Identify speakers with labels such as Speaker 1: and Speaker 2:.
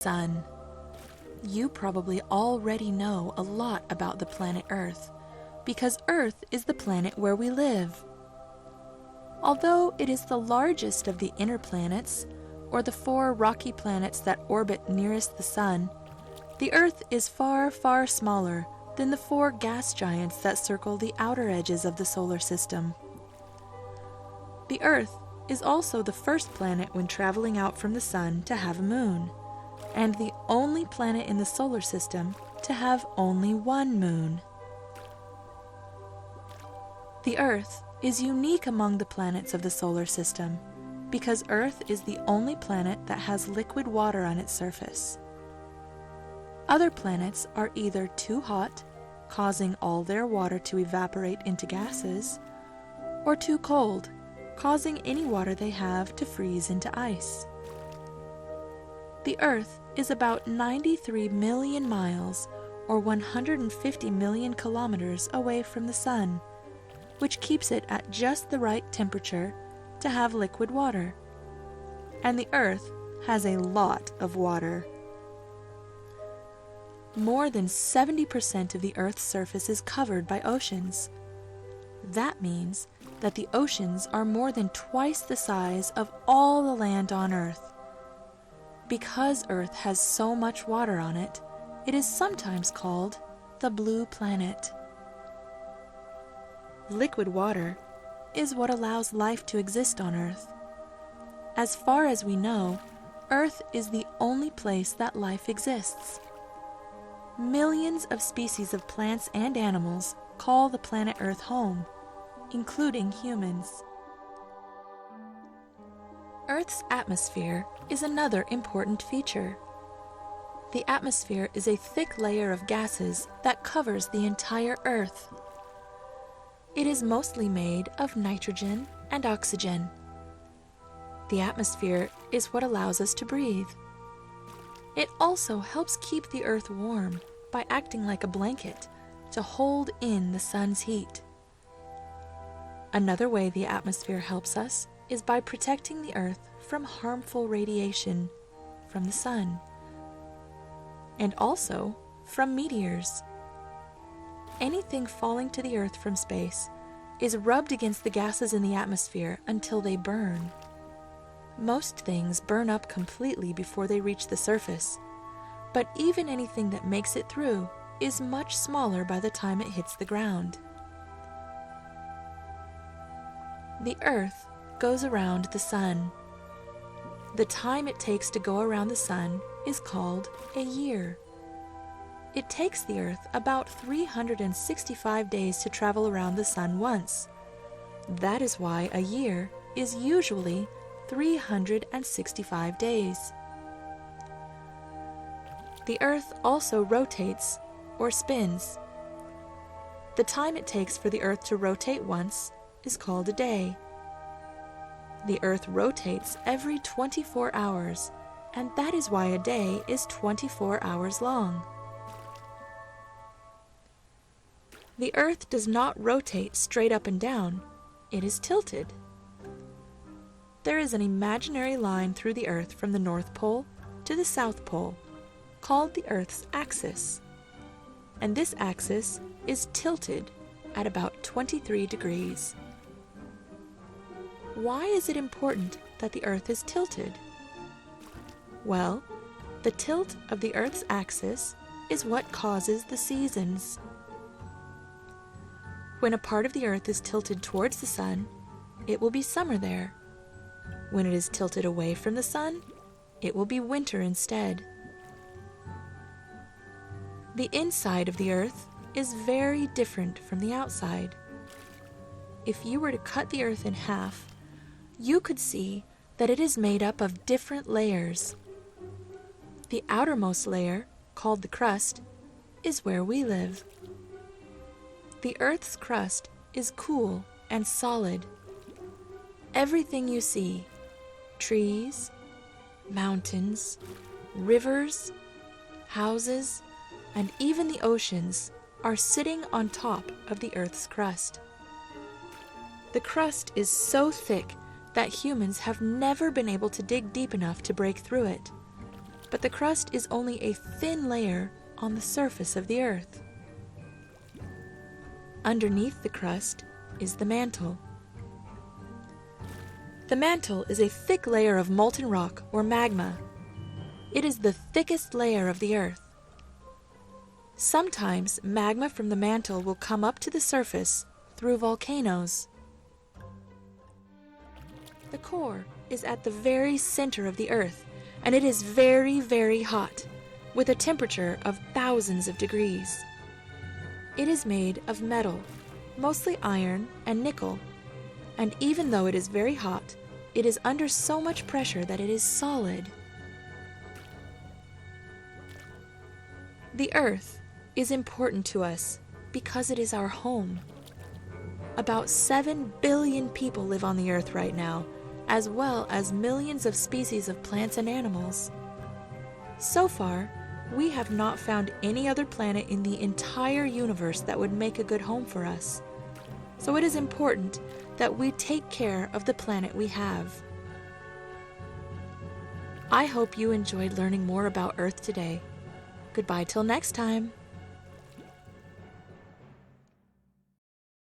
Speaker 1: Sun. You probably already know a lot about the planet Earth, because Earth is the planet where we live. Although it is the largest of the inner planets, or the 4 rocky planets that orbit nearest the Sun, the Earth is far, far smaller than the 4 gas giants that circle the outer edges of the solar system. The Earth is also the first planet when traveling out from the Sun to have a moon, and the only planet in the solar system to have only one moon. The Earth is unique among the planets of the solar system because Earth is the only planet that has liquid water on its surface. Other planets are either too hot, causing all their water to evaporate into gases, or too cold, causing any water they have to freeze into ice. The Earth is about 93 million miles, or 150 million kilometers away from the Sun, which keeps it at just the right temperature to have liquid water. And the Earth has a lot of water. More than 70% of the Earth's surface is covered by oceans. That means that the oceans are more than twice the size of all the land on Earth. Because Earth has so much water on it, it is sometimes called the blue planet. Liquid water is what allows life to exist on Earth. As far as we know, Earth is the only place that life exists. Millions of species of plants and animals call the planet Earth home, including humans. Earth's atmosphere is another important feature. The atmosphere is a thick layer of gases that covers the entire Earth. It is mostly made of nitrogen and oxygen. The atmosphere is what allows us to breathe. It also helps keep the Earth warm by acting like a blanket to hold in the sun's heat. Another way the atmosphere helps us is by protecting the Earth from harmful radiation from the Sun, and also from meteors. Anything falling to the Earth from space is rubbed against the gases in the atmosphere until they burn. Most things burn up completely before they reach the surface, but even anything that makes it through is much smaller by the time it hits the ground. The Earth goes around the Sun. The time it takes to go around the Sun is called a year. It takes the Earth about 365 days to travel around the Sun once. That is why a year is usually 365 days. The Earth also rotates or spins. The time it takes for the Earth to rotate once is called a day. The Earth rotates every 24 hours, and that is why a day is 24 hours long. The Earth does not rotate straight up and down, it is tilted. There is an imaginary line through the Earth from the North Pole to the South Pole, called the Earth's axis. And this axis is tilted at about 23 degrees. Why is it important that the Earth is tilted? Well, the tilt of the Earth's axis is what causes the seasons. When a part of the Earth is tilted towards the Sun, it will be summer there. When it is tilted away from the Sun, it will be winter instead. The inside of the Earth is very different from the outside. If you were to cut the Earth in half, you could see that it is made up of different layers. The outermost layer, called the crust, is where we live. The Earth's crust is cool and solid. Everything you see, trees, mountains, rivers, houses, and even the oceans, are sitting on top of the Earth's crust. The crust is so thick that humans have never been able to dig deep enough to break through it. but the crust is only a thin layer on the surface of the Earth. Underneath the crust is the mantle. The mantle is a thick layer of molten rock or magma. It is the thickest layer of the Earth. Sometimes magma from the mantle will come up to the surface through volcanoes. The core is at the very center of the Earth, and it is very, very hot, with a temperature of thousands of degrees. It is made of metal, mostly iron and nickel, and even though it is very hot, it is under so much pressure that it is solid. The Earth is important to us because it is our home. About 7 billion people live on the Earth right now, as well as millions of species of plants and animals. So far, we have not found any other planet in the entire universe that would make a good home for us. So it is important that we take care of the planet we have. I hope you enjoyed learning more about Earth today. Goodbye till next time.